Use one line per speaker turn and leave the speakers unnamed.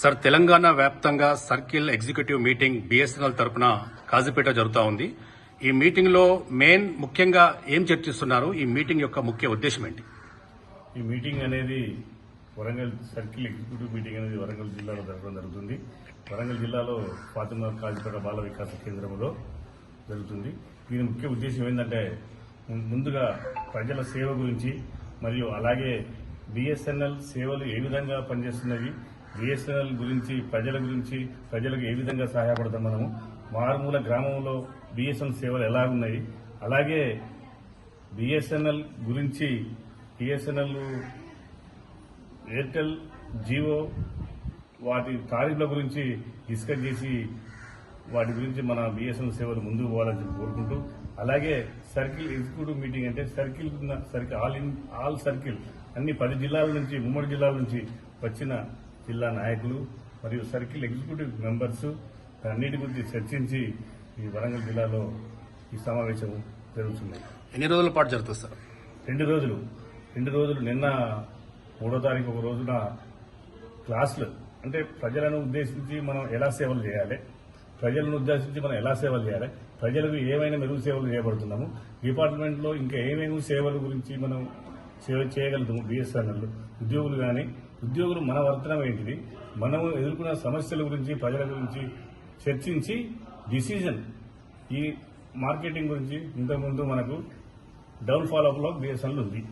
Sir, Telangana వ్యాప్తంగా circle executive meeting BSNL తరపున కాజీపేట జరుగుతూ ఉంది. ఈ మీటింగ్ లో ముఖ్యంగా ఏం చర్చిస్తున్నారు? ఈ మీటింగ్ యొక్క ముఖ్య ఉద్దేశం ఏంటి?
ఈ మీటింగ్ అనేది వరంగల్ సర్కిల్ ఎగ్జిక్యూటివ్ మీటింగ్ అనేది వరంగల్ జిల్లాలో జరగడం జరుగుతుంది. వరంగల్ జిల్లాలో ఫాతిమా కాజీపేట బాల వికాస కేంద్రంలో జరుగుతుంది. దీని ముఖ్య ఉద్దేశం ఏంటంటే ముందుగా ప్రజల సేవ గురించి మరియు అలాగే బీఎస్ఎన్ఎల్ సేవలు ఏ విధంగా పనిచేస్తున్నవి, బీఎస్ఎన్ఎల్ గురించి ప్రజలకు ఏ విధంగా సహాయపడతాం, మనము మారుమూల గ్రామంలో బీఎస్ఎన్ఎల్ సేవలు ఎలా ఉన్నాయి, అలాగే బీఎస్ఎన్ఎల్ గురించి బీఎస్ఎన్ఎల్ ఎయిర్టెల్ జియో వాటి తారీఫ్ల గురించి డిస్కస్ చేసి వాటి గురించి మన బీఎస్ఎన్ఎల్ సేవలు ముందుకు పోవాలని కోరుకుంటూ, అలాగే సర్కిల్ ఎగ్జిక్యూటివ్ మీటింగ్ అంటే సర్కిల్ ఆల్ సర్కిల్ అన్ని 10 జిల్లాల నుంచి, ఉమ్మడి జిల్లాల నుంచి వచ్చిన జిల్లా నాయకులు మరియు సర్కిల్ ఎగ్జిక్యూటివ్ మెంబర్స్ అన్నిటి గురించి చర్చించి ఈ వరంగల్ జిల్లాలో ఈ సమావేశం జరుగుతుంది.
ఎన్ని రోజుల పాటు జరుగుతుంది సార్?
2 రోజులు. నిన్న 3వ తారీఖు ఒక రోజున క్లాసులు, అంటే ప్రజలను ఉద్దేశించి మనం ఎలా సేవలు చేయాలి, ప్రజలకు ఏమైనా మెరుగు సేవలు చేయబడుతున్నాము, డిపార్ట్మెంట్లో ఇంకా ఏమేమి సేవల గురించి మనం సేవ చేయగలుగుతాము, బీఎస్ఎన్ఎల్ ఉద్యోగులు మన వర్తనం ఏంటిది, మనము ఎదుర్కొన్న సమస్యల గురించి ప్రజల గురించి చర్చించి డిసిజన్, ఈ మార్కెటింగ్ గురించి ఇంతకుముందు మనకు డౌన్ ఫాలో అప్ లో బీఎస్ఎన్ఎల్ ఉంది.